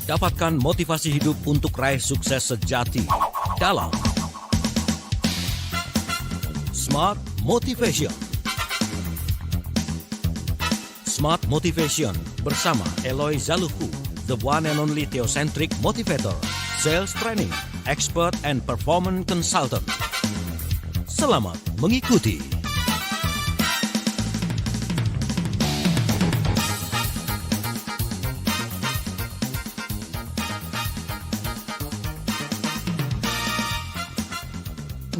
Dapatkan motivasi hidup untuk raih sukses sejati dalam Smart Motivation. Smart Motivation bersama Eloy Zaluku, the one and only theocentric motivator, sales training, expert and performance consultant. Selamat mengikuti.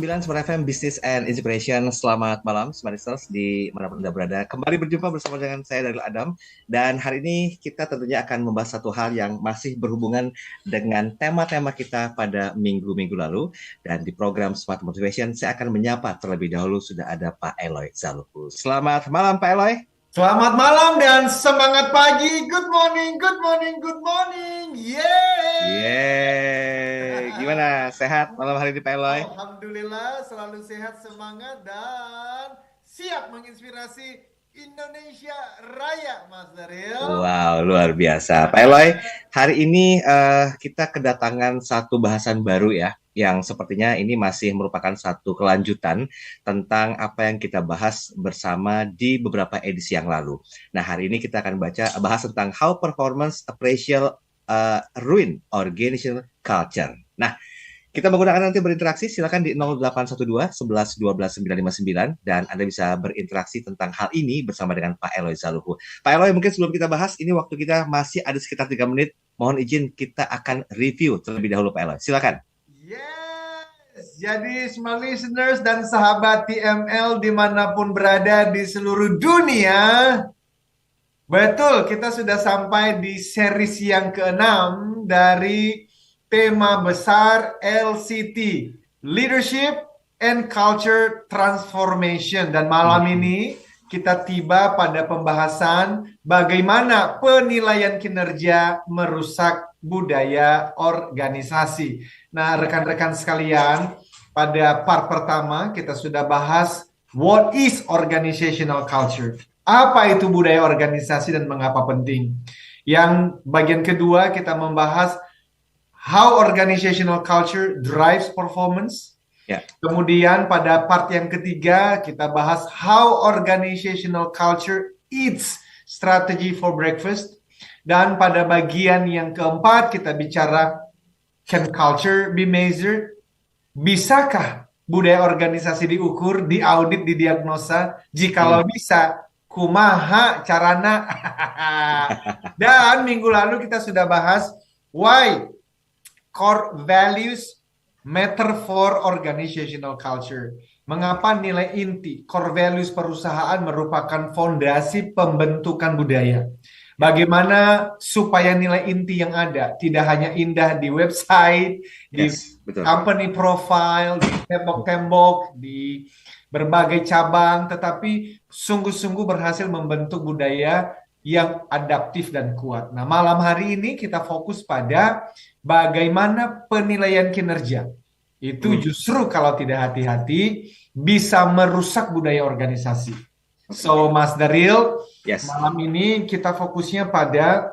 Smart FM Business and Inspiration. Selamat malam Smart Listeners di manapun Anda berada. Kembali berjumpa bersama dengan saya Daryl Adam. Dan hari ini kita tentunya akan membahas satu hal yang masih berhubungan dengan tema-tema kita pada minggu-minggu lalu. Dan di program Smart Motivation saya akan menyapa terlebih dahulu sudah ada Pak Eloy Zaluku. Selamat malam Pak Eloy. Selamat malam dan semangat pagi. Good morning, good morning, good morning. Yeay. Gimana? Sehat malam hari ini Pak Eloy? Alhamdulillah, selalu sehat, semangat, dan siap menginspirasi Indonesia Raya, Mas Daryl. Wow, luar biasa. Pak Eloy, hari ini kita kedatangan satu bahasan baru ya, yang sepertinya ini masih merupakan satu kelanjutan tentang apa yang kita bahas bersama di beberapa edisi yang lalu. Nah, hari ini kita akan bahas tentang how performance appraisal ruin organizational culture. Nah, kita menggunakan nanti berinteraksi, silakan di 0812 11 12 959 dan Anda bisa berinteraksi tentang hal ini bersama dengan Pak Eloy Zaluku. Pak Eloy, mungkin sebelum kita bahas, ini waktu kita masih ada sekitar 3 menit. Mohon izin kita akan review terlebih dahulu Pak Eloy. Silakan. Yes, jadi smart listeners dan sahabat TML dimanapun berada di seluruh dunia, betul kita sudah sampai di series yang ke-6 dari tema besar LCT, Leadership and Culture Transformation. Dan malam ini kita tiba pada pembahasan bagaimana penilaian kinerja merusak budaya organisasi. Nah, rekan-rekan sekalian, pada part pertama kita sudah bahas what is organizational culture. Apa itu budaya organisasi dan mengapa penting. Yang bagian kedua kita membahas how organizational culture drives performance. Ya. Kemudian pada part yang ketiga kita bahas how organizational culture eats strategy for breakfast. Dan pada bagian yang keempat kita bicara can culture be measured? Bisakah budaya organisasi diukur, diaudit, didiagnosa? Jikalau bisa, kumaha carana? Dan minggu lalu kita sudah bahas why core values matter for organizational culture. Mengapa nilai inti, core values perusahaan merupakan fondasi pembentukan budaya. Bagaimana supaya nilai inti yang ada tidak hanya indah di website, di company profile, di tembok-tembok, di berbagai cabang, tetapi sungguh-sungguh berhasil membentuk budaya yang adaptif dan kuat. Nah, malam hari ini kita fokus pada bagaimana penilaian kinerja. Itu justru kalau tidak hati-hati bisa merusak budaya organisasi. So, Mas Daryl, malam ini kita fokusnya pada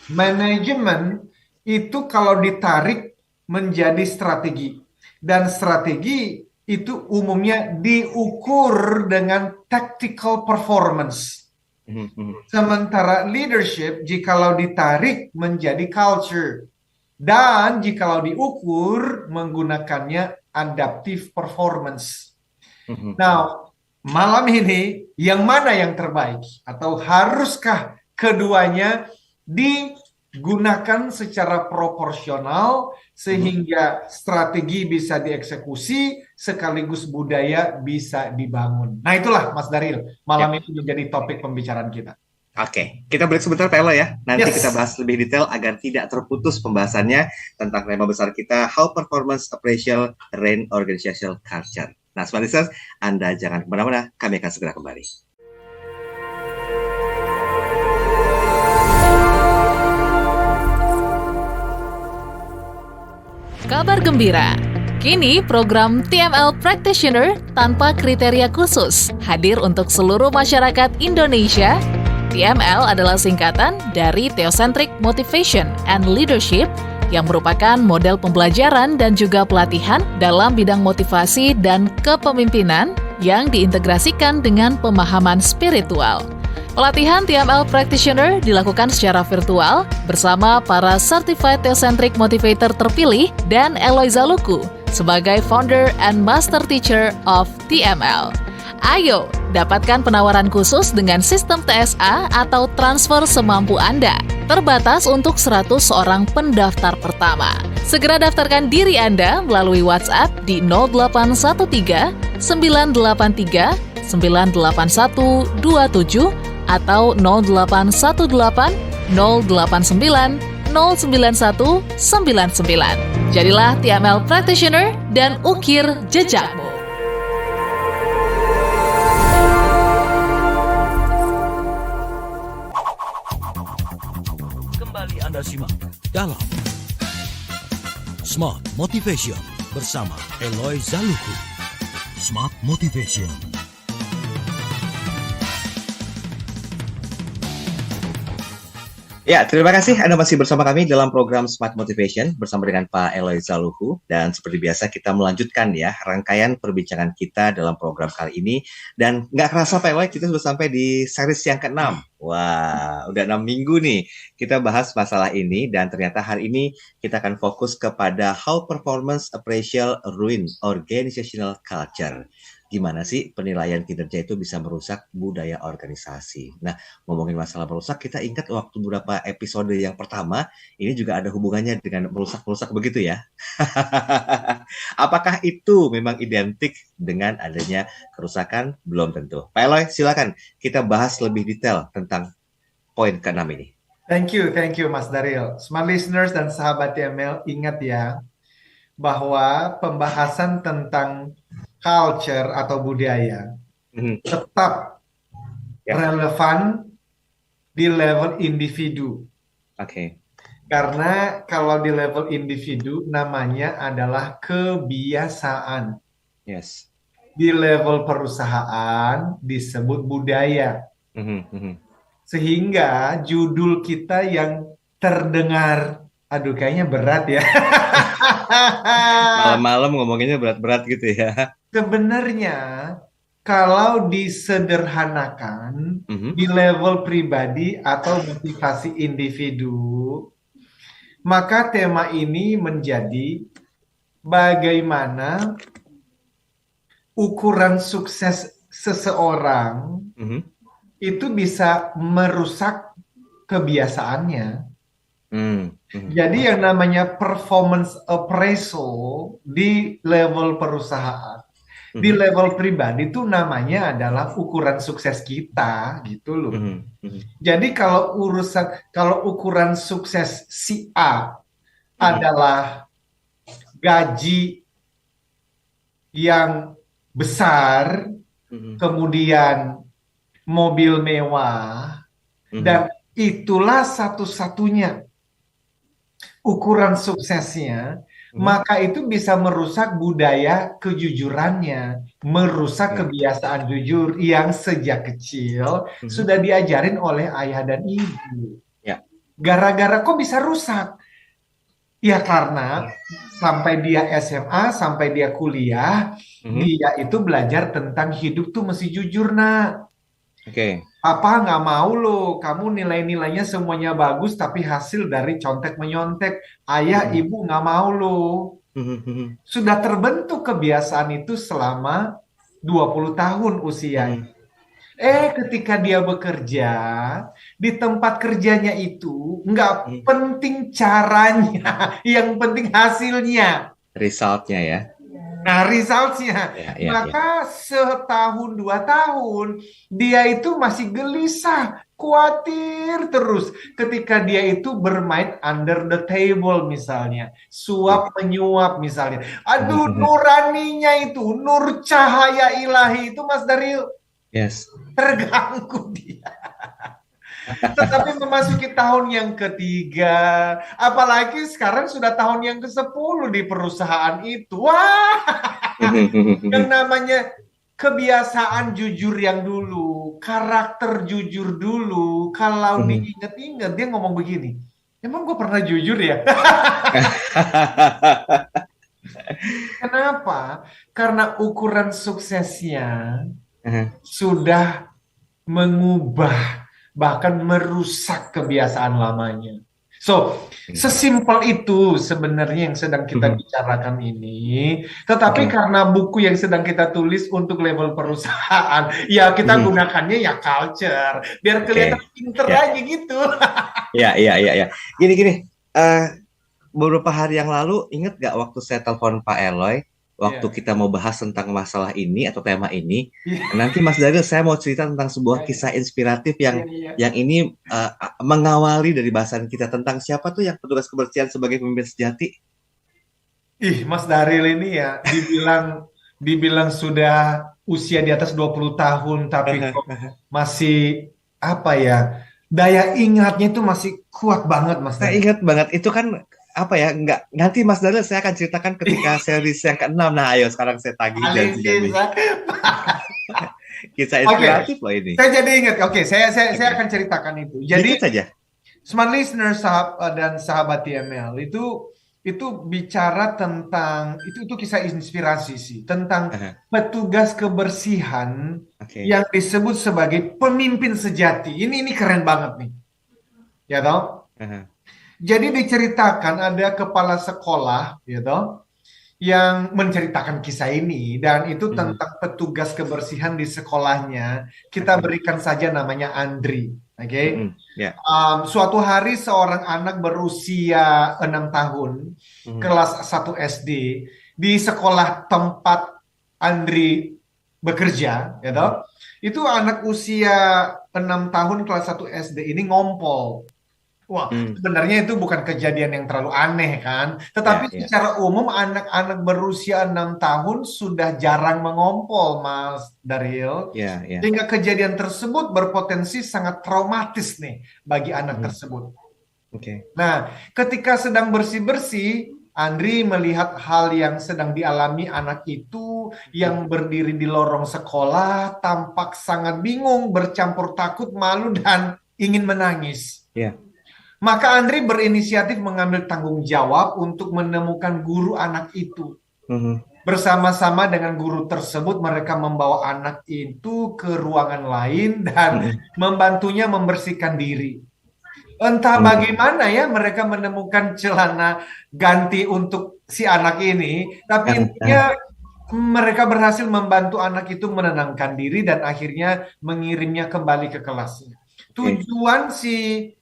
manajemen itu kalau ditarik menjadi strategi. Dan strategi itu umumnya diukur dengan tactical performance. Sementara leadership jikalau ditarik menjadi culture. Dan jikalau diukur menggunakannya adaptive performance. Now, malam ini yang mana yang terbaik? Atau haruskah keduanya digunakan secara proporsional sehingga strategi bisa dieksekusi sekaligus budaya bisa dibangun? Nah, itulah Mas Daryl, malam ini menjadi topik pembicaraan kita. Oke, kita break sebentar Pak Eloy ya. Nanti kita bahas lebih detail agar tidak terputus pembahasannya tentang tema besar kita How Performance Appraisal Reign Organizational Culture. Nah, Smart Listeners, Anda jangan kemana-mana, kami akan segera kembali. Kabar gembira, kini program TML Practitioner tanpa kriteria khusus hadir untuk seluruh masyarakat Indonesia TML adalah singkatan dari Theocentric Motivation and Leadership yang merupakan model pembelajaran dan juga pelatihan dalam bidang motivasi dan kepemimpinan yang diintegrasikan dengan pemahaman spiritual. Pelatihan TML Practitioner dilakukan secara virtual bersama para Certified Theocentric Motivator terpilih dan Eloy Zaluku sebagai Founder and Master Teacher of TML. Ayo, dapatkan penawaran khusus dengan sistem TSA atau transfer semampu Anda. Terbatas untuk 100 orang pendaftar pertama. Segera daftarkan diri Anda melalui WhatsApp di 0813 983 98127 atau 0818 089 09199. Jadilah TML Practitioner dan ukir jejakmu. Kembali Anda simak dalam Smart Motivation bersama Eloy Zaluku. Smart Motivation. Ya, terima kasih Anda masih bersama kami dalam program Smart Motivation bersama dengan Pak Eloy Zaluku. Dan seperti biasa kita melanjutkan ya rangkaian perbincangan kita dalam program kali ini. Dan nggak kerasa Pak Eloy, kita sudah sampai di series yang ke-6. Wah, udah 6 minggu nih kita bahas masalah ini. Dan ternyata hari ini kita akan fokus kepada how performance appraisal ruin organizational culture. Gimana sih penilaian kinerja itu bisa merusak budaya organisasi. Nah, ngomongin masalah merusak, kita ingat waktu beberapa episode yang pertama, ini juga ada hubungannya dengan merusak-merusak begitu ya. Apakah itu memang identik dengan adanya kerusakan? Belum tentu. Pak Eloy, silakan kita bahas lebih detail tentang poin ke-6 ini. Thank you Mas Daryl. Smart listeners dan sahabat TML, ingat ya, bahwa pembahasan tentang culture atau budaya tetap relevan di level individu. Oke. Karena kalau di level individu namanya adalah kebiasaan. Yes. Di level perusahaan disebut budaya. Sehingga judul kita yang terdengar, aduh kayaknya berat ya. Malam-malam ngomonginnya berat-berat gitu ya. Sebenarnya kalau disederhanakan di level pribadi atau motivasi individu, maka tema ini menjadi bagaimana ukuran sukses seseorang itu bisa merusak kebiasaannya. Jadi yang namanya performance appraisal di level perusahaan, di level pribadi itu namanya adalah ukuran sukses kita gitu loh. Jadi kalau ukuran sukses si A adalah gaji yang besar, kemudian mobil mewah, dan itulah satu-satunya ukuran suksesnya, maka itu bisa merusak budaya kejujurannya, merusak kebiasaan jujur yang sejak kecil sudah diajarin oleh ayah dan ibu. Gara-gara kok bisa rusak? Ya karena sampai dia SMA, sampai dia kuliah, dia itu belajar tentang hidup tuh mesti jujur, nak. Apa nggak mau lo, kamu nilai-nilainya semuanya bagus tapi hasil dari contek-menyontek. Ayah, ibu nggak mau lo. Sudah terbentuk kebiasaan itu selama 20 tahun usianya. Ketika dia bekerja, di tempat kerjanya itu nggak penting caranya, yang penting hasilnya. Resultnya ya. Nah, resultnya. Maka setahun 2 tahun dia itu masih gelisah, khawatir terus ketika dia itu bermain under the table misalnya, suap menyuap misalnya. Aduh, nuraninya itu, nur cahaya ilahi itu Mas Daryl. Terganggu dia. Tetapi memasuki tahun yang ketiga, apalagi sekarang sudah tahun yang ke-10 di perusahaan itu. Wah, yang namanya kebiasaan jujur yang dulu, karakter jujur dulu, kalau diinget-inget dia ngomong begini, emang gue pernah jujur ya? Kenapa? Karena ukuran suksesnya sudah mengubah, bahkan merusak kebiasaan lamanya. So, sesimpel itu sebenarnya yang sedang kita bicarakan ini. Tetapi karena buku yang sedang kita tulis untuk level perusahaan, ya kita gunakannya ya culture, biar kelihatan pinter aja gitu. Ya. Gini. Beberapa hari yang lalu, ingat gak waktu saya telepon Pak Eloy, waktu kita mau bahas tentang masalah ini atau tema ini, nanti Mas Daryl saya mau cerita tentang sebuah kisah inspiratif yang ini mengawali dari bahasan kita tentang siapa tuh yang petugas kebersihan sebagai pemimpin sejati. Mas Daryl ini ya dibilang sudah usia di atas 20 tahun tapi kok masih daya ingatnya itu masih kuat banget, Mas Daryl. Saya ingat banget itu kan nanti Mas Daryl saya akan ceritakan ketika series yang ke-6. Nah, ayo sekarang saya tagih janji. Kisah inspiratif loh ini. Saya jadi ingat. Saya akan ceritakan itu. Jadi saja. Smart Listener dan sahabat TML itu bicara tentang itu kisah inspirasi sih, tentang petugas kebersihan yang disebut sebagai pemimpin sejati. Ini keren banget nih. Ya toh? Jadi diceritakan ada kepala sekolah, gitu, yang menceritakan kisah ini, dan itu tentang petugas kebersihan di sekolahnya. Kita berikan saja namanya Andri, suatu hari seorang anak berusia 6 tahun, kelas 1 SD, di sekolah tempat Andri bekerja, gitu, itu anak usia 6 tahun kelas 1 SD ini ngompol. Wah, sebenarnya itu bukan kejadian yang terlalu aneh kan. Tetapi secara umum anak-anak berusia 6 tahun sudah jarang mengompol, Mas Daryl. Sehingga kejadian tersebut berpotensi sangat traumatis nih bagi anak tersebut. Nah, ketika sedang bersih-bersih, Andri melihat hal yang sedang dialami anak itu yang berdiri di lorong sekolah, tampak sangat bingung, bercampur takut, malu, dan ingin menangis. Maka Andri berinisiatif mengambil tanggung jawab untuk menemukan guru anak itu. Bersama-sama dengan guru tersebut, mereka membawa anak itu ke ruangan lain dan membantunya membersihkan diri. Entah bagaimana ya mereka menemukan celana ganti untuk si anak ini, tapi intinya mereka berhasil membantu anak itu menenangkan diri dan akhirnya mengirimnya kembali ke kelasnya. Tujuan si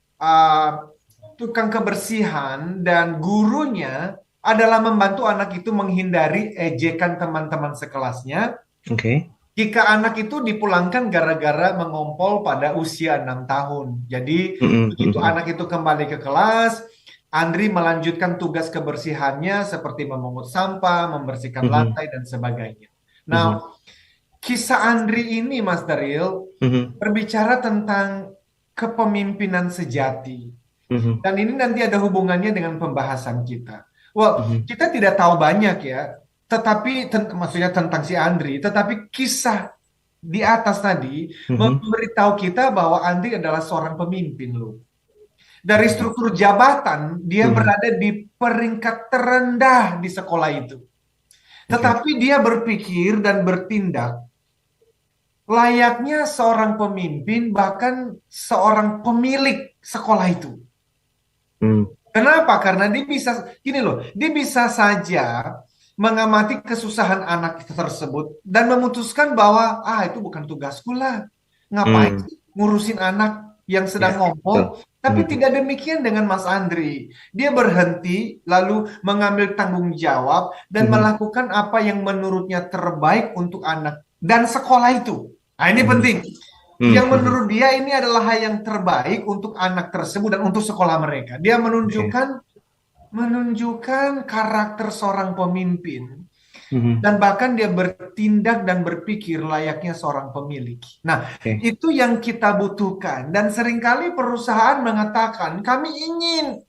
tukang kebersihan dan gurunya adalah membantu anak itu menghindari ejekan teman-teman sekelasnya. Jika anak itu dipulangkan gara-gara mengompol pada usia 6 tahun. Jadi begitu anak itu kembali ke kelas, Andri melanjutkan tugas kebersihannya seperti memungut sampah, membersihkan lantai dan sebagainya. Nah, kisah Andri ini, Mas Daryl, berbicara tentang kepemimpinan sejati. Dan ini nanti ada hubungannya dengan pembahasan kita. Kita tidak tahu banyak ya, tetapi maksudnya tentang si Andri, tetapi kisah di atas tadi memberitahu kita bahwa Andri adalah seorang pemimpin loh. Dari struktur jabatan, dia berada di peringkat terendah di sekolah itu. Tetapi dia berpikir dan bertindak layaknya seorang pemimpin, bahkan seorang pemilik sekolah itu. Kenapa? Karena dia bisa saja mengamati kesusahan anak tersebut dan memutuskan bahwa itu bukan tugasku lah. Ngapain sih ngurusin anak yang sedang ngompol? Tapi tidak demikian dengan Mas Andri. Dia berhenti lalu mengambil tanggung jawab dan melakukan apa yang menurutnya terbaik untuk anak dan sekolah itu. Nah, ini penting. Yang menurut dia ini adalah hal yang terbaik untuk anak tersebut dan untuk sekolah mereka. Dia menunjukkan karakter seorang pemimpin. Dan bahkan dia bertindak dan berpikir layaknya seorang pemilik. Nah, itu yang kita butuhkan. Dan seringkali perusahaan mengatakan, kami ingin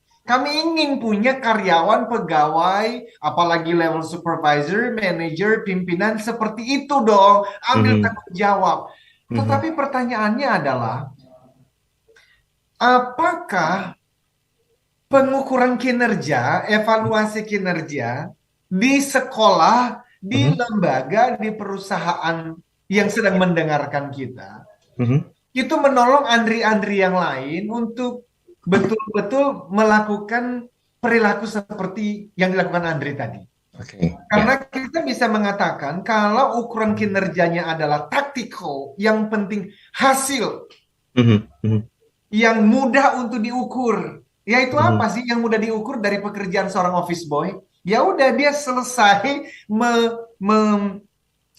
punya karyawan, pegawai, apalagi level supervisor, manager, pimpinan seperti itu dong. Ambil tanggung jawab. Tetapi pertanyaannya adalah, apakah pengukuran kinerja, evaluasi kinerja di sekolah, di lembaga, di perusahaan yang sedang mendengarkan kita, itu menolong Andri-Andri yang lain untuk betul-betul melakukan perilaku seperti yang dilakukan Andri tadi. Karena kita bisa mengatakan kalau ukuran kinerjanya adalah taktikal, yang penting hasil, yang mudah untuk diukur. Yaitu apa sih yang mudah diukur dari pekerjaan seorang office boy? Ya udah, dia selesai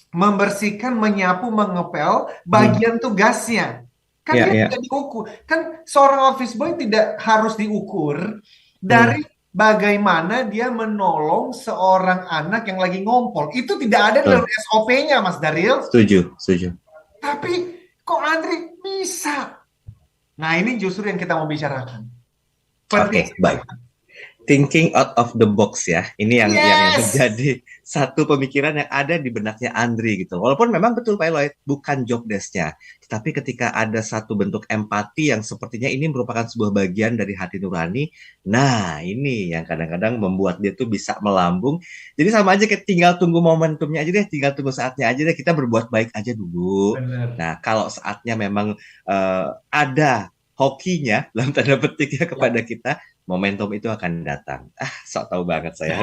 membersihkan, menyapu, mengepel bagian tugasnya. Kan dia tidak diukur. Kan seorang office boy tidak harus diukur dari bagaimana dia menolong seorang anak yang lagi ngompol. Itu tidak ada dalam SOP-nya, Mas Daryl. Setuju. Tapi kok Andri bisa? Nah, ini justru yang kita mau bicarakan. Oke, baik. Thinking out of the box ya. Ini yang menjadi satu pemikiran yang ada di benaknya Andri gitu. Walaupun memang betul Pak Eloy, bukan job desk-nya. Tapi ketika ada satu bentuk empati yang sepertinya ini merupakan sebuah bagian dari hati nurani, nah ini yang kadang-kadang membuat dia tuh bisa melambung. Jadi sama aja kayak tinggal tunggu momentumnya aja deh, tinggal tunggu saatnya aja deh, kita berbuat baik aja dulu. Bener. Nah, kalau saatnya memang ada hokinya dalam tanda petik ya kepada kita, momentum itu akan datang. Sok tahu banget saya.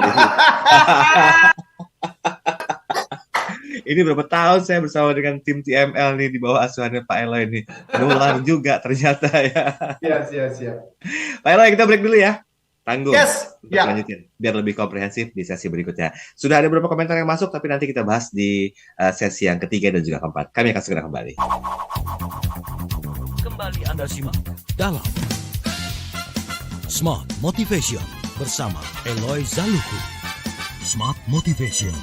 Ini berapa tahun saya bersama dengan tim TML nih di bawah asuhannya Pak Eloy ini. Nular juga ternyata ya. Siap. Pak Eloy, kita break dulu ya. Tanggung. Untuk lanjutin biar lebih komprehensif di sesi berikutnya. Sudah ada beberapa komentar yang masuk, tapi nanti kita bahas di sesi yang ketiga dan juga keempat. Kami akan segera kembali. Kembali Anda simak dalam Smart Motivation bersama Eloy Zaluku. Smart Motivation.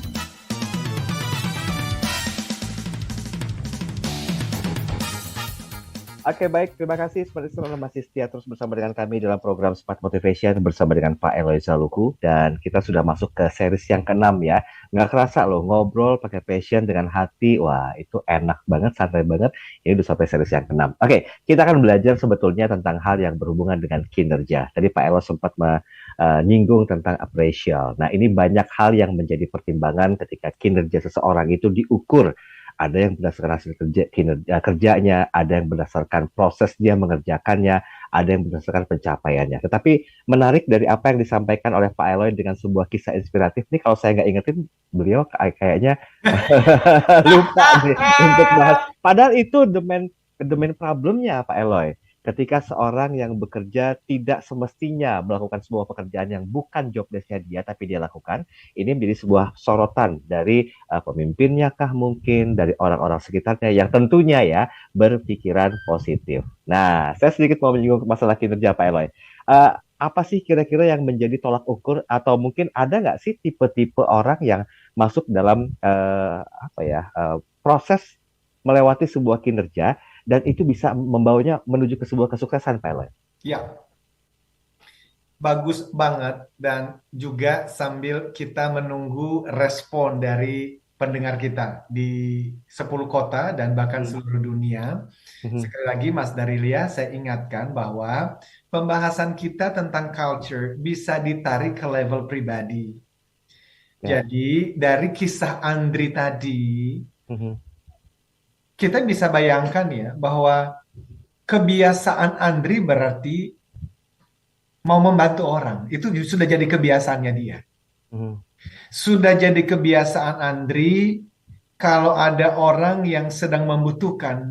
Oke, baik. Terima kasih. Seperti selalu masih setia terus bersama dengan kami dalam program Smart Motivation bersama dengan Pak Eloy Zaluku. Dan kita sudah masuk ke series yang ke-6 ya. Nggak kerasa loh, ngobrol pakai passion dengan hati. Wah, itu enak banget, santai banget. Ini udah sampai series yang ke-6. Oke, kita akan belajar sebetulnya tentang hal yang berhubungan dengan kinerja. Tadi Pak Eloy sempat menyinggung tentang appraisal. Nah, ini banyak hal yang menjadi pertimbangan ketika kinerja seseorang itu diukur. Ada yang berdasarkan hasil kerjanya, ada yang berdasarkan proses dia mengerjakannya, ada yang berdasarkan pencapaiannya. Tetapi menarik dari apa yang disampaikan oleh Pak Eloy dengan sebuah kisah inspiratif nih, kalau saya nggak ingetin, beliau kayaknya lupa nih untuk bahas. Padahal itu the main problemnya Pak Eloy. Ketika seorang yang bekerja tidak semestinya melakukan sebuah pekerjaan yang bukan job desk-nya dia, tapi dia lakukan, ini menjadi sebuah sorotan dari pemimpinnya kah mungkin, dari orang-orang sekitarnya yang tentunya ya berpikiran positif. Nah, saya sedikit mau menyinggung masalah kinerja Pak Eloy. Apa sih kira-kira yang menjadi tolak ukur, atau mungkin ada nggak sih tipe-tipe orang yang masuk dalam proses melewati sebuah kinerja, dan itu bisa membawanya menuju ke sebuah kesuksesan, Pak Eloy? Ya, bagus banget. Dan juga sambil kita menunggu respon dari pendengar kita di 10 kota dan bahkan seluruh dunia. Sekali lagi Mas Darilia, saya ingatkan bahwa pembahasan kita tentang culture bisa ditarik ke level pribadi. Jadi dari kisah Andri tadi, kita bisa bayangkan ya bahwa kebiasaan Andri berarti mau membantu orang. Itu sudah jadi kebiasaannya dia. Sudah jadi kebiasaan Andri kalau ada orang yang sedang membutuhkan,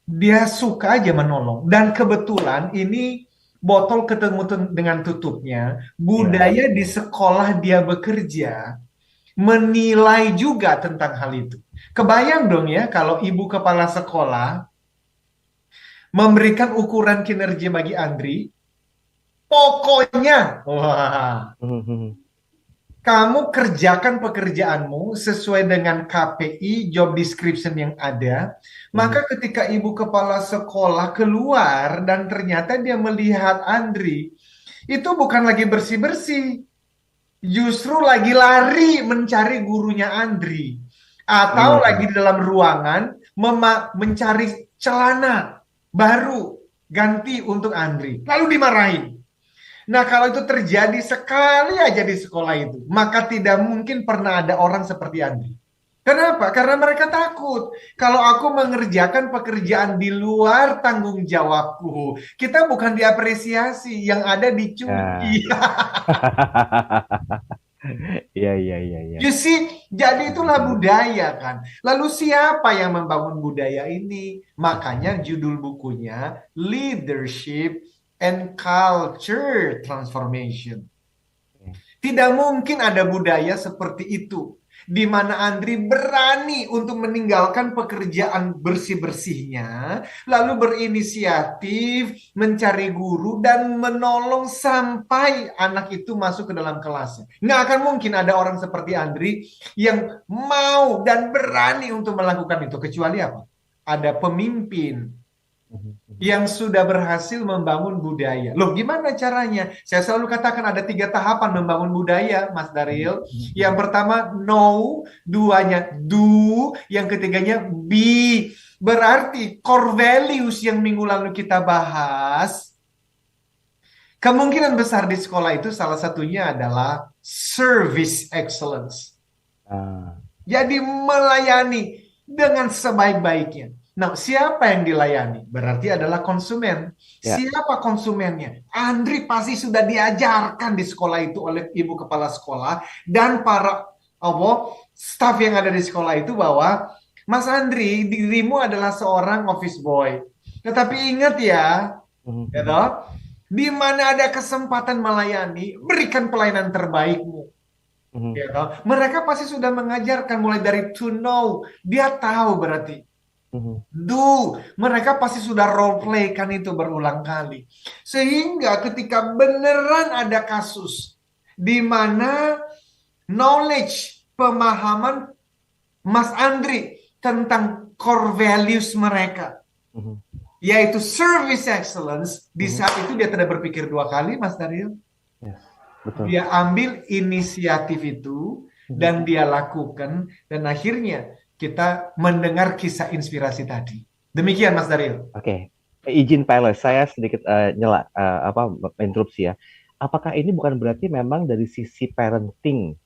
dia suka aja menolong. Dan kebetulan ini botol ketemu dengan tutupnya. Budaya di sekolah dia bekerja menilai juga tentang hal itu. Kebayang dong ya kalau ibu kepala sekolah memberikan ukuran kinerja bagi Andri. Pokoknya, kamu kerjakan pekerjaanmu sesuai dengan KPI, job description yang ada. Maka ketika ibu kepala sekolah keluar dan ternyata dia melihat Andri, itu bukan lagi bersih-bersih. Justru lagi lari mencari gurunya Andri. Atau lagi di dalam ruangan mencari celana baru ganti untuk Andri, lalu dimarahin. Nah, kalau itu terjadi sekali aja di sekolah itu, maka tidak mungkin pernah ada orang seperti Andri. Kenapa? Karena mereka takut. Kalau aku mengerjakan pekerjaan di luar tanggung jawabku, kita bukan diapresiasi, yang ada dicuci. Iya, iya, iya, iya. You see, jadi itulah budaya kan. Lalu siapa yang membangun budaya ini? Makanya judul bukunya Leadership and Culture Transformation. Tidak mungkin ada budaya seperti itu, di mana Andri berani untuk meninggalkan pekerjaan bersih-bersihnya, lalu berinisiatif mencari guru dan menolong sampai anak itu masuk ke dalam kelasnya. Nggak akan mungkin ada orang seperti Andri yang mau dan berani untuk melakukan itu, kecuali apa? Ada pemimpin yang sudah berhasil membangun budaya. Loh, gimana caranya? Saya selalu katakan ada 3 tahapan membangun budaya, Mas Daryl. Yang pertama, know. Duanya, do. Yang ketiganya, be. Berarti core values yang minggu lalu kita bahas, kemungkinan besar di sekolah itu salah satunya adalah service excellence. Jadi melayani dengan sebaik-baiknya. Nah, siapa yang dilayani? Berarti adalah konsumen. Ya. Siapa konsumennya? Andri pasti sudah diajarkan di sekolah itu oleh ibu kepala sekolah dan para staf yang ada di sekolah itu bahwa Mas Andri, dirimu adalah seorang office boy. Tetapi ingat ya, gitu, di mana ada kesempatan melayani, berikan pelayanan terbaikmu. Gitu. Mereka pasti sudah mengajarkan mulai dari to know, dia tahu berarti. Do, mereka pasti sudah role play kan itu berulang kali. Sehingga ketika beneran ada kasus di mana knowledge, pemahaman Mas Andri tentang core values mereka, yaitu service excellence, di saat itu dia tidak berpikir 2 kali, Mas Daryl. Yes, betul. Dia ambil inisiatif itu dan dia lakukan, dan akhirnya kita mendengar kisah inspirasi tadi. Demikian, Mas Daryl. Oke. Izin Pak Eloy, saya sedikit interupsi ya. Apakah ini bukan berarti memang dari sisi parenting,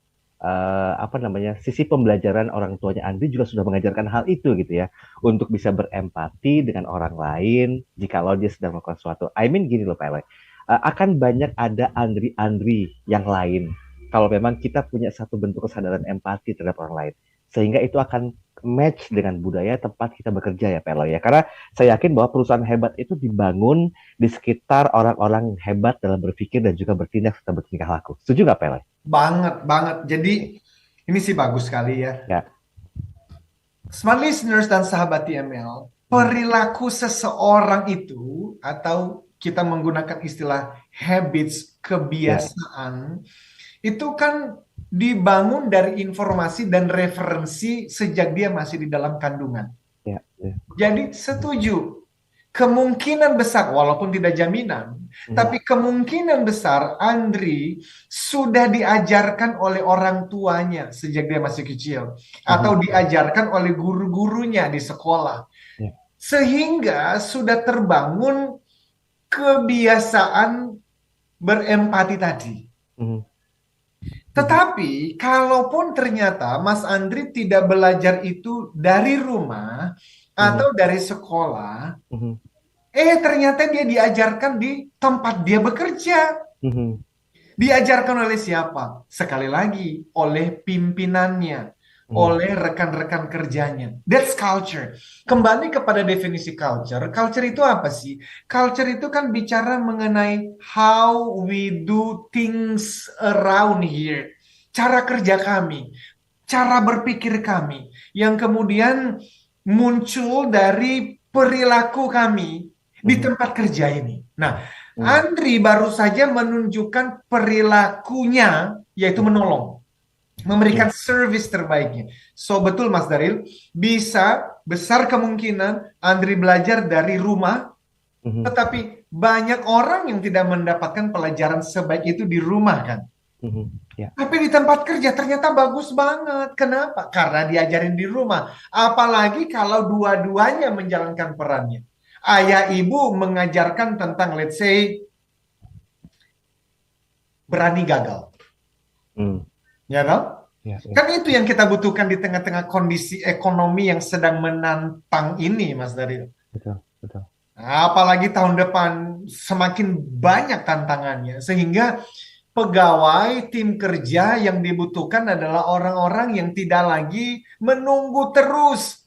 sisi pembelajaran orang tuanya Andri juga sudah mengajarkan hal itu gitu ya, untuk bisa berempati dengan orang lain jikalau dia sedang melakukan sesuatu. Gini loh Pak Eloy, akan banyak ada Andri yang lain kalau memang kita punya satu bentuk kesadaran empati terhadap orang lain, sehingga itu akan match dengan budaya tempat kita bekerja ya Pak Eloy ya. Karena saya yakin bahwa perusahaan hebat itu dibangun di sekitar orang-orang hebat dalam berpikir dan juga bertindak serta bertingkah laku. Setuju nggak Pak Eloy? Banget. Jadi ini sih bagus sekali ya. Smart listeners dan sahabat TML, perilaku seseorang itu, atau kita menggunakan istilah habits, kebiasaan, itu kan dibangun dari informasi dan referensi sejak dia masih di dalam kandungan. Jadi setuju, kemungkinan besar, walaupun tidak jaminan, tapi kemungkinan besar Andri sudah diajarkan oleh orang tuanya sejak dia masih kecil, atau diajarkan oleh guru-gurunya di sekolah, sehingga sudah terbangun kebiasaan berempati tadi. Tetapi kalaupun ternyata Mas Andri tidak belajar itu dari rumah atau dari sekolah, ternyata dia diajarkan di tempat dia bekerja. Diajarkan oleh siapa? Sekali lagi, oleh pimpinannya, oleh rekan-rekan kerjanya. That's culture. Kembali kepada definisi culture. Culture itu apa sih? Culture itu kan bicara mengenai how we do things around here. Cara kerja kami, cara berpikir kami, yang kemudian muncul dari perilaku kami di tempat kerja ini. Nah, Andri baru saja menunjukkan perilakunya, yaitu menolong, memberikan service terbaiknya. So betul Mas Daryl, bisa besar kemungkinan Andri belajar dari rumah, tetapi banyak orang yang tidak mendapatkan pelajaran sebaik itu di rumah kan. Ya, Tapi di tempat kerja ternyata bagus banget. Kenapa? Karena diajarin di rumah. Apalagi kalau dua-duanya menjalankan perannya. Ayah ibu mengajarkan tentang, let's say, berani gagal. Ya kan? ya, ya. Kan itu yang kita butuhkan di tengah-tengah kondisi ekonomi yang sedang menantang ini, Mas Daryl. Betul, betul. Apalagi tahun depan semakin banyak tantangannya. Sehingga pegawai tim kerja yang dibutuhkan adalah orang-orang yang tidak lagi menunggu terus.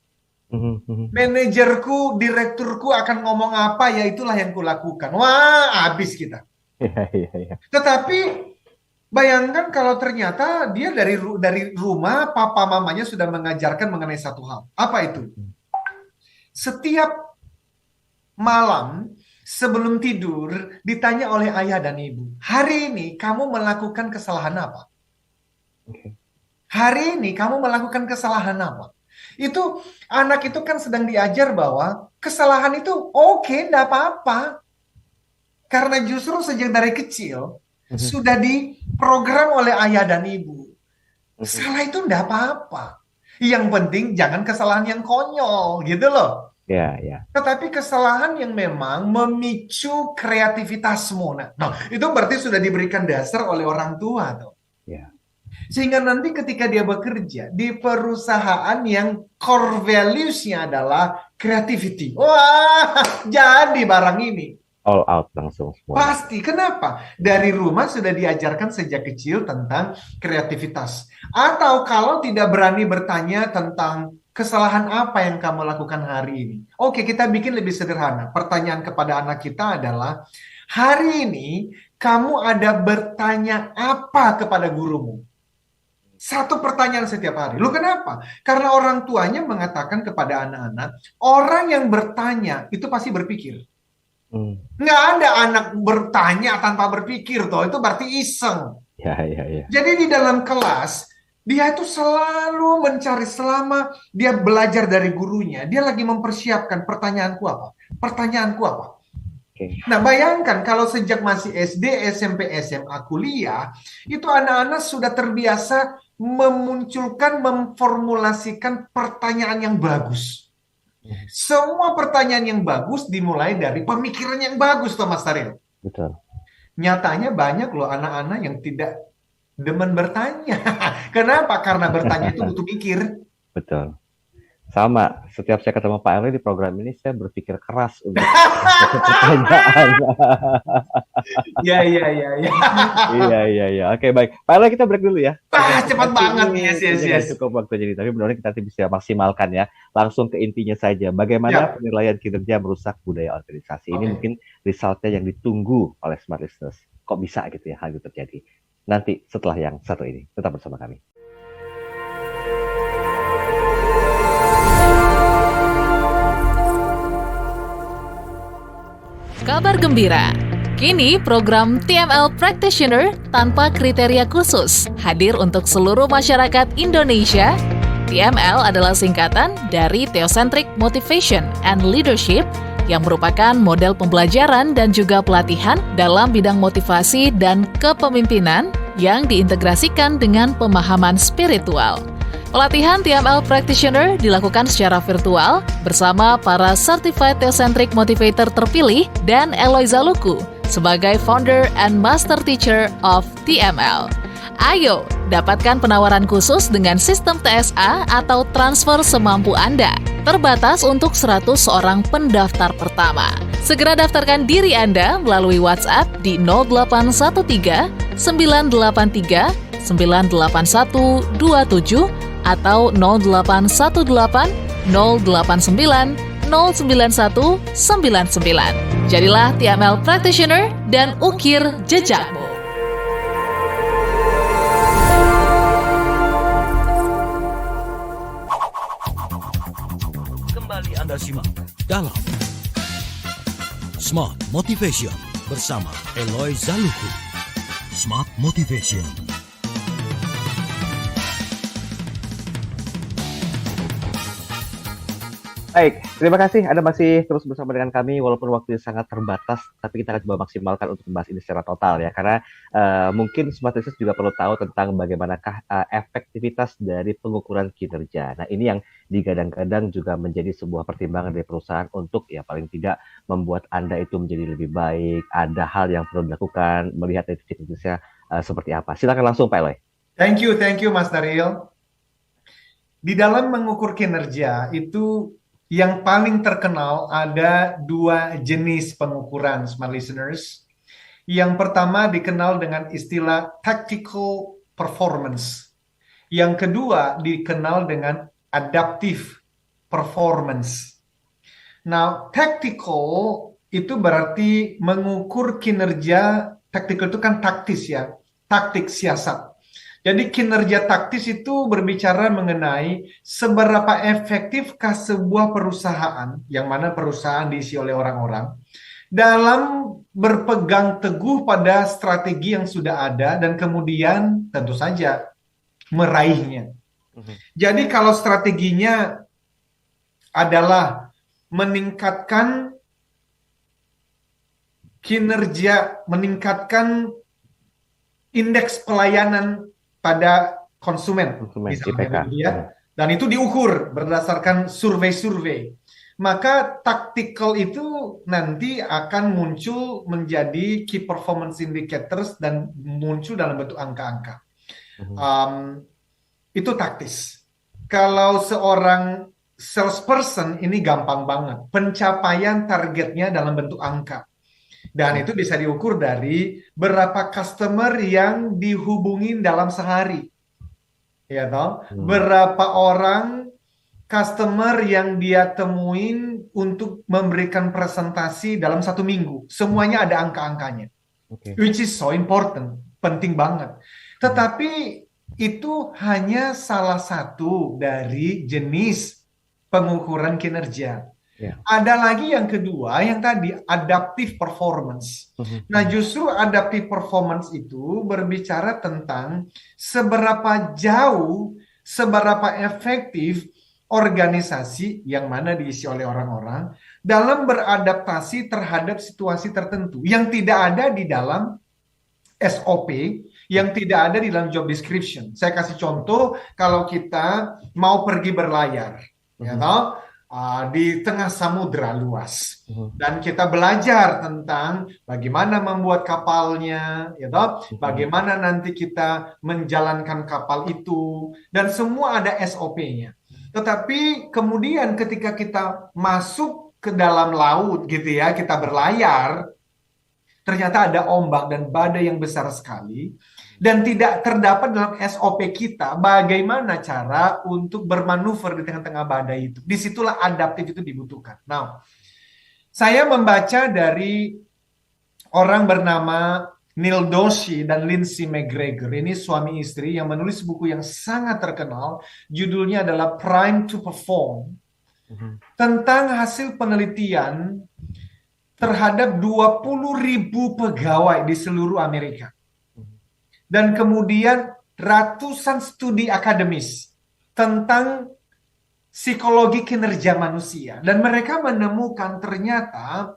Manajerku, direkturku akan ngomong apa, ya itulah yang kulakukan. Wah, habis kita. Iya. Tetapi bayangkan kalau ternyata dia dari rumah, papa mamanya sudah mengajarkan mengenai satu hal. Apa itu? Setiap malam sebelum tidur ditanya oleh ayah dan ibu, hari ini kamu melakukan kesalahan apa? Hari ini kamu melakukan kesalahan apa? Itu anak itu kan sedang diajar bahwa kesalahan itu oke, enggak apa-apa. Karena justru sejak dari kecil sudah diprogram oleh ayah dan ibu. Salah itu enggak apa-apa. Yang penting jangan kesalahan yang konyol, gitu loh. Ya. Tetapi kesalahan yang memang memicu kreativitasmu. Nah, itu berarti sudah diberikan dasar oleh orang tua tuh. Ya. Sehingga nanti ketika dia bekerja di perusahaan yang core values-nya adalah creativity. Wah, jadi barang ini. All out langsung semua. Pasti. Kenapa? Dari rumah sudah diajarkan sejak kecil tentang kreativitas. Atau kalau tidak berani bertanya tentang kesalahan apa yang kamu lakukan hari ini. Oke, kita bikin lebih sederhana. Pertanyaan kepada anak kita adalah, hari ini kamu ada bertanya apa kepada gurumu? Satu pertanyaan setiap hari. Lu kenapa? Karena orang tuanya mengatakan kepada anak-anak, orang yang bertanya itu pasti berpikir. Nggak ada anak bertanya tanpa berpikir toh, itu berarti iseng. Ya. Jadi di dalam kelas dia itu selalu mencari, selama dia belajar dari gurunya, dia lagi mempersiapkan pertanyaanku apa? Pertanyaanku apa? Oke. Nah, bayangkan kalau sejak masih SD, SMP, SMA, kuliah, itu anak-anak sudah terbiasa memunculkan, memformulasikan pertanyaan yang bagus. Semua pertanyaan yang bagus dimulai dari pemikiran yang bagus, Thomas Taril. Betul. Nyatanya banyak loh anak-anak yang tidak demen bertanya. Kenapa? Karena bertanya itu butuh mikir. Betul. Sama, setiap saya ketemu Pak Eloi di program ini, saya berpikir keras untuk pertanyaan. Iya. Iya. Oke, baik. Pak Eloi, kita break dulu ya. Cepat banget. Yes. Cukup waktu jadi, tapi benar-benar kita bisa maksimalkan ya. Langsung ke intinya saja. Bagaimana penilaian kinerja merusak budaya organisasi. Ini mungkin resultnya yang ditunggu oleh Smart Listeners. Kok bisa gitu ya hal itu terjadi? Nanti setelah yang satu ini. Tetap bersama kami. Kabar gembira, kini program TML Practitioner tanpa kriteria khusus hadir untuk seluruh masyarakat Indonesia. TML adalah singkatan dari Theocentric Motivation and Leadership yang merupakan model pembelajaran dan juga pelatihan dalam bidang motivasi dan kepemimpinan yang diintegrasikan dengan pemahaman spiritual. Pelatihan TML Practitioner dilakukan secara virtual bersama para Certified Theocentric Motivator terpilih dan Eloi Zaluku sebagai Founder and Master Teacher of TML. Ayo, dapatkan penawaran khusus dengan sistem TSA atau transfer semampu Anda. Terbatas untuk 100 orang pendaftar pertama. Segera daftarkan diri Anda melalui WhatsApp di 0813 983 98127 atau 0818 089 09199. Jadilah TML Practitioner dan ukir jejakmu. Kembali Anda simak dalam Smart Motivation bersama Eloi Zaluku. Smart Motivation. Baik, terima kasih Anda masih terus bersama dengan kami walaupun waktunya sangat terbatas, tapi kita akan coba maksimalkan untuk membahas ini secara total ya, karena mungkin smart listeners juga perlu tahu tentang bagaimanakah efektivitas dari pengukuran kinerja. Nah, ini yang digadang-gadang juga menjadi sebuah pertimbangan dari perusahaan untuk ya paling tidak membuat Anda itu menjadi lebih baik, ada hal yang perlu dilakukan, melihat dari titik-titiknya seperti apa. Silakan langsung Pak Eloy. Thank you Mas Daryl. Di dalam mengukur kinerja itu yang paling terkenal ada 2 jenis pengukuran, smart listeners. Yang pertama dikenal dengan istilah tactical performance. Yang kedua dikenal dengan adaptive performance. Nah, tactical itu berarti mengukur kinerja, tactical itu kan taktis ya, taktik siasat. Jadi kinerja taktis itu berbicara mengenai seberapa efektifkah sebuah perusahaan, yang mana perusahaan diisi oleh orang-orang, dalam berpegang teguh pada strategi yang sudah ada dan kemudian tentu saja meraihnya. Jadi kalau strateginya adalah meningkatkan kinerja, meningkatkan indeks pelayanan pada konsumen, misalnya, ya. Dan itu diukur berdasarkan survei-survei. Maka tactical itu nanti akan muncul menjadi key performance indicators dan muncul dalam bentuk angka-angka. Itu taktis. Kalau seorang salesperson ini gampang banget. Pencapaian targetnya dalam bentuk angka. Dan itu bisa diukur dari berapa customer yang dihubungin dalam sehari. Ya toh? Berapa orang customer yang dia temuin untuk memberikan presentasi dalam 1 minggu. Semuanya ada angka-angkanya. Which is so important. Penting banget. Tetapi itu hanya salah satu dari jenis pengukuran kinerja. Ada lagi yang kedua, yang tadi adaptive performance. Nah, justru adaptive performance itu berbicara tentang seberapa jauh, seberapa efektif organisasi yang mana diisi oleh orang-orang dalam beradaptasi terhadap situasi tertentu yang tidak ada di dalam SOP, yang tidak ada di dalam job description. Saya kasih contoh, kalau kita mau pergi berlayar, ya toh? Di tengah samudra luas, dan kita belajar tentang bagaimana membuat kapalnya, ya toh? Bagaimana nanti kita menjalankan kapal itu, dan semua ada SOP-nya. Tetapi kemudian ketika kita masuk ke dalam laut gitu ya, kita berlayar, ternyata ada ombak dan badai yang besar sekali, dan tidak terdapat dalam SOP kita bagaimana cara untuk bermanuver di tengah-tengah badai itu. Disitulah adaptif itu dibutuhkan. Nah, saya membaca dari orang bernama Neil Doshi dan Lindsay McGregor. Ini suami istri yang menulis buku yang sangat terkenal. Judulnya adalah Prime to Perform. Tentang hasil penelitian terhadap 20.000 pegawai di seluruh Amerika. Dan kemudian ratusan studi akademis tentang psikologi kinerja manusia. Dan mereka menemukan ternyata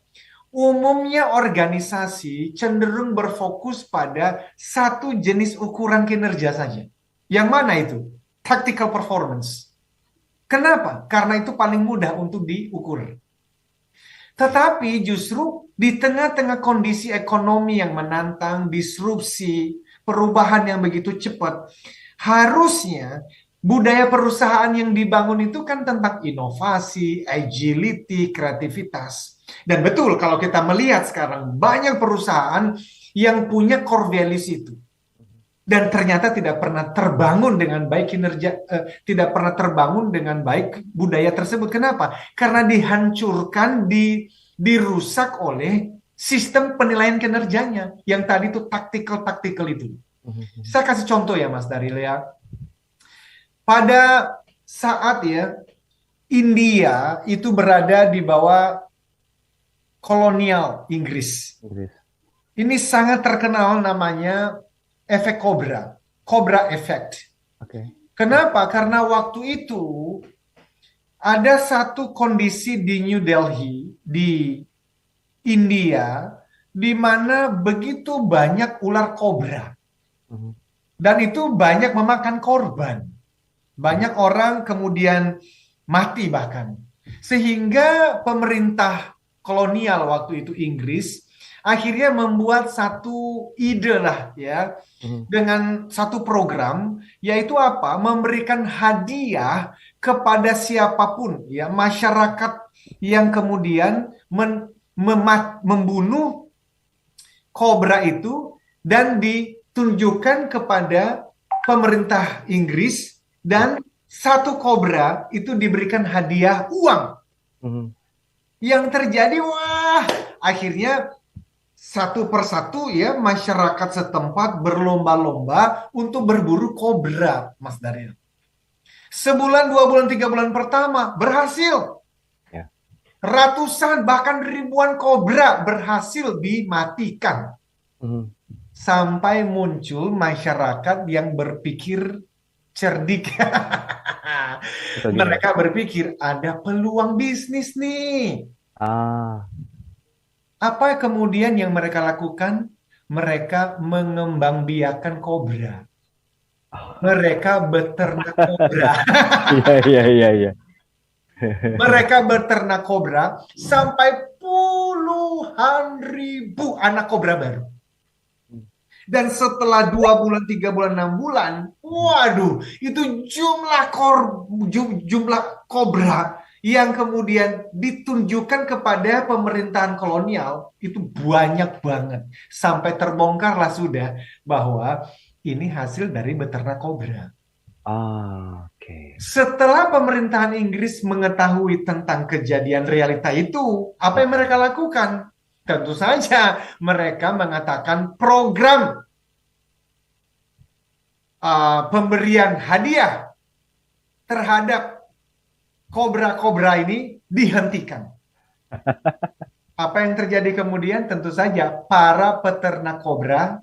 umumnya organisasi cenderung berfokus pada satu jenis ukuran kinerja saja. Yang mana itu? Tactical performance. Kenapa? Karena itu paling mudah untuk diukur. Tetapi justru di tengah-tengah kondisi ekonomi yang menantang, disrupsi, perubahan yang begitu cepat, harusnya budaya perusahaan yang dibangun itu kan tentang inovasi, agility, kreativitas. Dan betul kalau kita melihat sekarang banyak perusahaan yang punya core values itu. Dan ternyata tidak pernah terbangun dengan baik kinerja, tidak pernah terbangun dengan baik budaya tersebut. Kenapa? Karena dihancurkan, dirusak oleh sistem penilaian kinerjanya yang tadi itu tactical itu. Saya kasih contoh ya Mas Daryl ya. Pada saat ya India itu berada di bawah kolonial Inggris. Ini sangat terkenal namanya efek Cobra Effect. Kenapa? Karena waktu itu ada satu kondisi di New Delhi, di India, di mana begitu banyak ular kobra. Mhm. Dan itu banyak memakan korban. Banyak orang kemudian mati bahkan. Sehingga pemerintah kolonial waktu itu Inggris akhirnya membuat satu ide lah ya, Mhm. dengan satu program, yaitu apa? Memberikan hadiah kepada siapapun ya, masyarakat yang kemudian membunuh kobra itu dan ditunjukkan kepada pemerintah Inggris, dan satu kobra itu diberikan hadiah uang. Mhm. Yang terjadi, wah, akhirnya satu persatu ya masyarakat setempat berlomba-lomba untuk berburu kobra, Mas Daryl. Sebulan, 2 bulan, 3 bulan pertama berhasil. Ya. Ratusan bahkan ribuan kobra berhasil dimatikan. Mhm. Sampai muncul masyarakat yang berpikir cerdik. Betul juga. Mereka berpikir ada peluang bisnis nih. Ah, Apa kemudian yang mereka lakukan? Mereka mengembangbiakan kobra. Mereka beternak kobra. iya. Mereka beternak kobra sampai puluhan ribu anak kobra baru. Dan setelah 2 bulan, 3 bulan, 6 bulan, waduh, itu jumlah kobra yang kemudian ditunjukkan kepada pemerintahan kolonial itu banyak banget. Sampai terbongkarlah sudah bahwa ini hasil dari beternak kobra. Oke. Setelah pemerintahan Inggris mengetahui tentang kejadian realita itu, apa yang mereka lakukan? Tentu saja mereka mengatakan program pemberian hadiah terhadap kobra-kobra ini dihentikan. Apa yang terjadi kemudian? Tentu saja para peternak kobra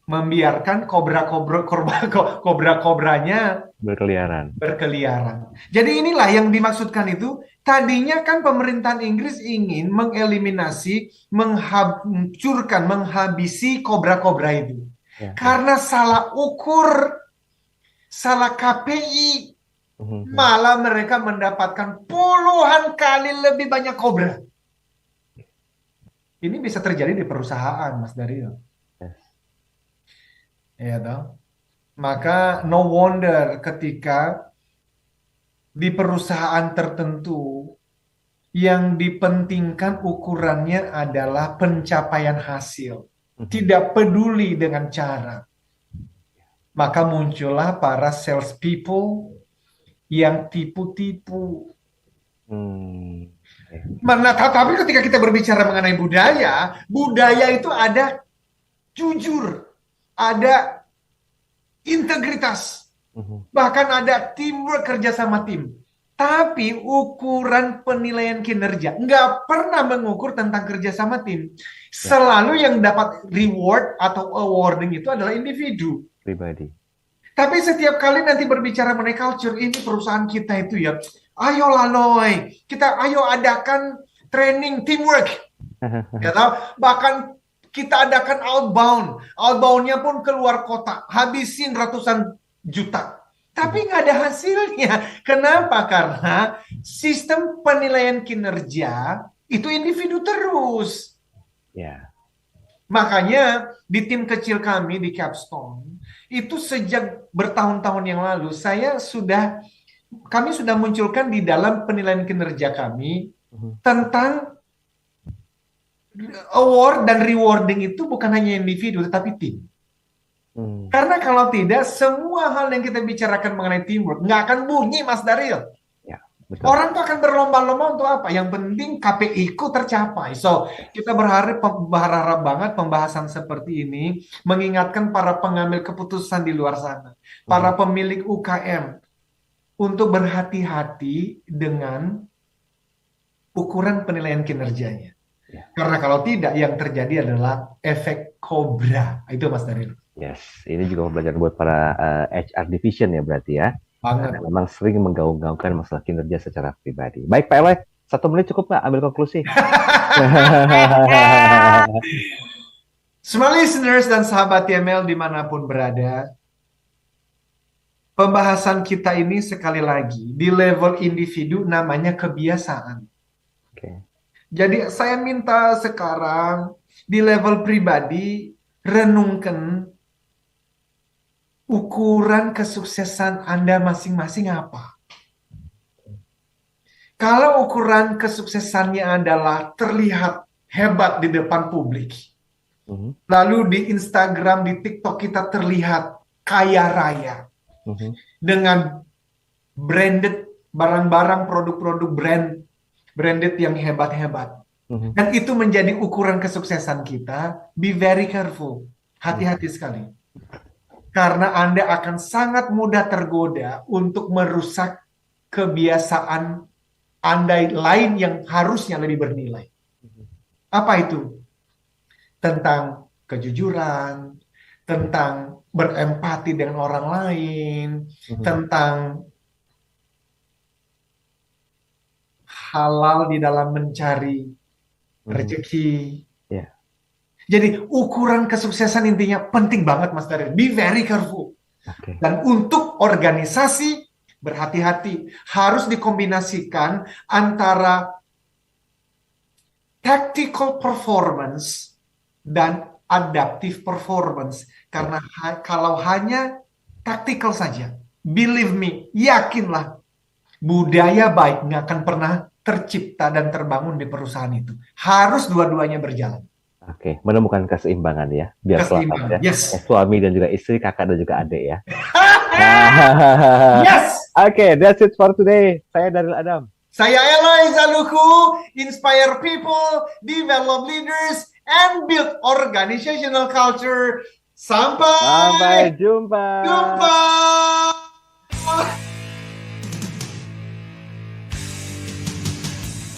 membiarkan kobra-kobranya berkeliaran. Jadi inilah yang dimaksudkan itu. Tadinya kan pemerintahan Inggris ingin mengeliminasi, menghancurkan, menghabisi kobra-kobra itu. Ya. Karena salah ukur, salah KPI, malah mereka mendapatkan puluhan kali lebih banyak kobra. Ini bisa terjadi di perusahaan, Mas Daryl. Ya toh? Maka no wonder ketika di perusahaan tertentu yang dipentingkan ukurannya adalah pencapaian hasil, tidak peduli dengan cara, maka muncullah para sales people yang tipu-tipu. Tapi ketika kita berbicara mengenai budaya itu ada jujur, ada integritas, bahkan ada teamwork, kerja sama tim. Tapi ukuran penilaian kinerja nggak pernah mengukur tentang kerja sama tim. Selalu yang dapat reward atau awarding itu adalah individu Pribadi. Tapi setiap kali nanti berbicara mengenai culture, ini perusahaan kita itu ya, ayolah Loy, ayo adakan training teamwork. Ya tahu? Bahkan kita adakan outboundnya pun keluar kota, habisin ratusan juta. Tapi nggak ada hasilnya. Kenapa? Karena sistem penilaian kinerja itu individu terus. Ya. Makanya di tim kecil kami di Capstone, itu sejak bertahun-tahun yang lalu, kami sudah munculkan di dalam penilaian kinerja kami tentang award dan rewarding itu bukan hanya individu, tetapi tim. Karena kalau tidak, semua hal yang kita bicarakan mengenai teamwork nggak akan bunyi, Mas Daryl. Ya, betul. Orang tuh akan berlomba-lomba untuk apa? Yang penting KPI-ku tercapai. So, kita berharap banget pembahasan seperti ini mengingatkan para pengambil keputusan di luar sana, para pemilik UKM, untuk berhati-hati dengan ukuran penilaian kinerjanya. Ya. Karena kalau tidak, yang terjadi adalah efek kobra. Itu Mas Daryl. Yes, ini juga pembelajaran buat para HR division ya berarti ya. Banget. Karena memang sering menggaung-gaungkan masalah kinerja secara pribadi. Baik Pak Eloy, 1 menit cukup nggak ambil konklusi? Semua listeners dan sahabat YML dimanapun berada, pembahasan kita ini sekali lagi di level individu namanya kebiasaan. Oke. Jadi saya minta sekarang di level pribadi renungkan ukuran kesuksesan Anda masing-masing apa. Kalau ukuran kesuksesannya adalah terlihat hebat di depan publik, lalu di Instagram, di TikTok kita terlihat kaya raya dengan branded barang-barang, produk-produk branded yang hebat-hebat. Dan itu menjadi ukuran kesuksesan kita. Be very careful. Hati-hati sekali. Karena Anda akan sangat mudah tergoda untuk merusak kebiasaan Anda lain yang harusnya lebih bernilai. Apa itu? Tentang kejujuran, tentang berempati dengan orang lain, tentang halal di dalam mencari rezeki. Jadi ukuran kesuksesan intinya penting banget Mas Daryl. Be very careful. Dan untuk organisasi berhati-hati. Harus dikombinasikan antara tactical performance dan adaptive performance. Karena kalau hanya tactical saja, believe me, yakinlah, budaya baik nggak akan pernah tercipta dan terbangun di perusahaan itu. Harus dua-duanya berjalan. Oke, menemukan keseimbangan ya, biar selamat ya. Yes. Suami dan juga istri, kakak dan juga adik ya. Yes. Oke, that's it for today. Saya Daryl Adam. Saya Eloy Zaluku, inspire people, develop leaders, and build organizational culture. Sampai jumpa.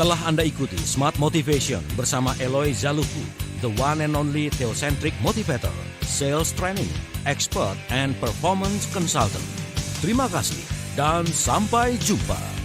Telah Anda ikuti Smart Motivation bersama Eloy Zaluku, the one and only Theocentric Motivator, Sales Training, Expert, and Performance Consultant. Terima kasih dan sampai jumpa.